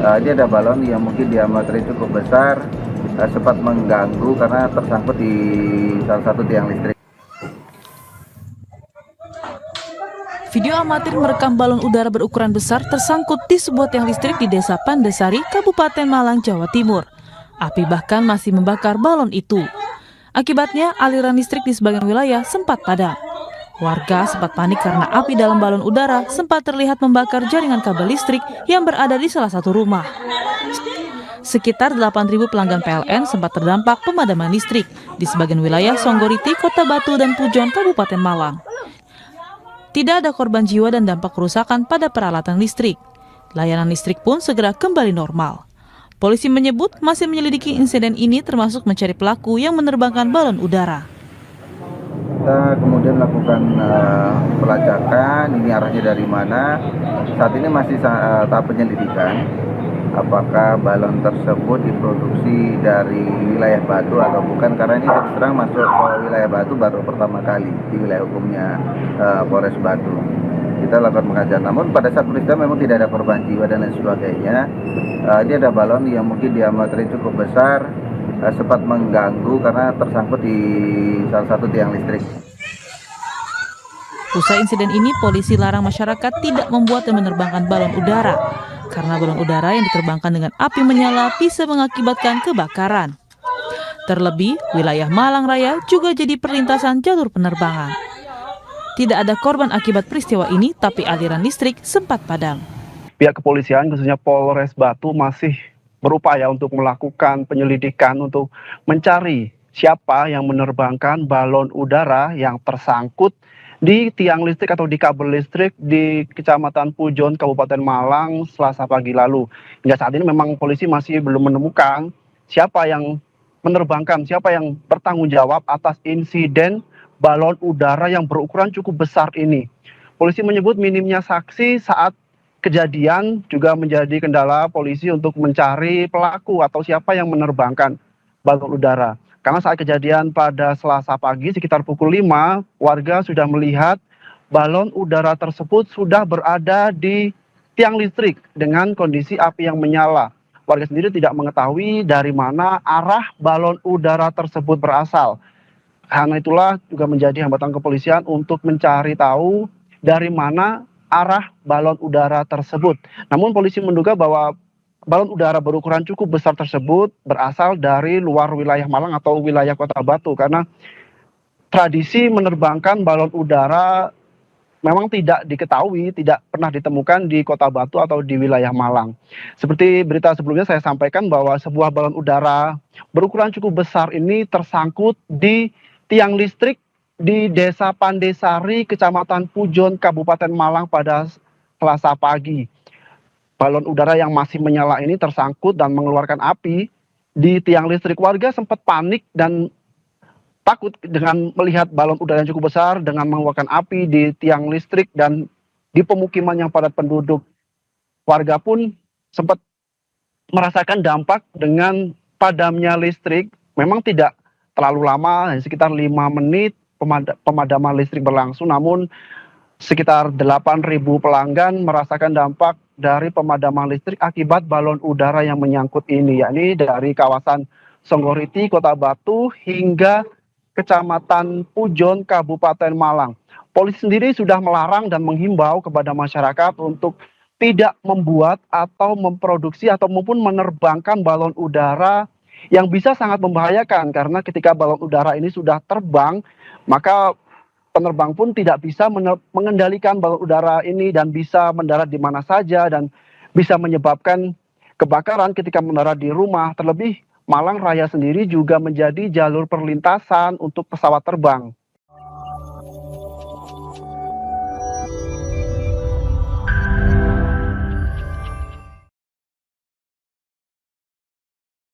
Dia ada balon yang mungkin diameternya cukup besar, sempat mengganggu karena tersangkut di salah satu tiang listrik. Video amatir merekam balon udara berukuran besar tersangkut di sebuah tiang listrik di Desa Pandesari, Kabupaten Malang, Jawa Timur. Api bahkan masih membakar balon itu. Akibatnya, aliran listrik di sebagian wilayah sempat padam. Warga sempat panik karena api dalam balon udara sempat terlihat membakar jaringan kabel listrik yang berada di salah satu rumah. Sekitar 8.000 pelanggan PLN sempat terdampak pemadaman listrik di sebagian wilayah Songgoriti, Kota Batu, dan Pujon, Kabupaten Malang. Tidak ada korban jiwa dan dampak kerusakan pada peralatan listrik. Layanan listrik pun segera kembali normal. Polisi menyebut masih menyelidiki insiden ini termasuk mencari pelaku yang menerbangkan balon udara. Kita kemudian melakukan pelacakan, ini arahnya dari mana. Saat ini masih tahap penyelidikan. Apakah balon tersebut diproduksi dari wilayah Batu atau bukan, karena ini terus terang masuk ke wilayah Batu baru pertama kali di wilayah hukumnya Polres Batu. Kita lakukan pengajian, namun pada saat peristiwa memang tidak ada korban jiwa dan lain sebagainya. Ini ada balon yang mungkin diameternya cukup besar, sempat mengganggu karena tersangkut di salah satu tiang listrik. Usai insiden ini, polisi larang masyarakat tidak membuat dan menerbangkan balon udara, karena balon udara yang diterbangkan dengan api menyala bisa mengakibatkan kebakaran. Terlebih, wilayah Malang Raya juga jadi perlintasan jalur penerbangan. Tidak ada korban akibat peristiwa ini, tapi aliran listrik sempat padam. Pihak kepolisian, khususnya Polres Batu, masih berupaya untuk melakukan penyelidikan untuk mencari siapa yang menerbangkan balon udara yang tersangkut di tiang listrik atau di kabel listrik di Kecamatan Pujon, Kabupaten Malang, Selasa pagi lalu. Hingga saat ini memang polisi masih belum menemukan siapa yang menerbangkan, siapa yang bertanggung jawab atas insiden balon udara yang berukuran cukup besar ini. Polisi menyebut minimnya saksi saat kejadian juga menjadi kendala polisi untuk mencari pelaku atau siapa yang menerbangkan balon udara. Karena saat kejadian pada Selasa pagi sekitar pukul 5, warga sudah melihat balon udara tersebut sudah berada di tiang listrik dengan kondisi api yang menyala. Warga sendiri tidak mengetahui dari mana arah balon udara tersebut berasal. Karena itulah juga menjadi hambatan kepolisian untuk mencari tahu dari mana arah balon udara tersebut. Namun polisi menduga bahwa balon udara berukuran cukup besar tersebut berasal dari luar wilayah Malang atau wilayah Kota Batu, karena tradisi menerbangkan balon udara memang tidak diketahui, tidak pernah ditemukan di Kota Batu atau di wilayah Malang. Seperti berita sebelumnya saya sampaikan bahwa sebuah balon udara berukuran cukup besar ini tersangkut di tiang listrik di Desa Pandesari, Kecamatan Pujon, Kabupaten Malang pada Selasa pagi. Balon udara yang masih menyala ini tersangkut dan mengeluarkan api di tiang listrik. Warga sempat panik dan takut dengan melihat balon udara yang cukup besar dengan mengeluarkan api di tiang listrik dan di pemukiman yang padat penduduk. Warga pun sempat merasakan dampak dengan padamnya listrik. Memang tidak terlalu lama, sekitar 5 menit pemadaman listrik berlangsung, namun sekitar 8.000 pelanggan merasakan dampak dari pemadaman listrik akibat balon udara yang menyangkut ini, yakni dari kawasan Songgoriti, Kota Batu, hingga Kecamatan Pujon, Kabupaten Malang. Polisi sendiri sudah melarang dan menghimbau kepada masyarakat untuk tidak membuat atau memproduksi atau maupun menerbangkan balon udara yang bisa sangat membahayakan, karena ketika balon udara ini sudah terbang, maka penerbang pun tidak bisa mengendalikan balon udara ini dan bisa mendarat di mana saja dan bisa menyebabkan kebakaran ketika mendarat di rumah. Terlebih Malang Raya sendiri juga menjadi jalur perlintasan untuk pesawat terbang.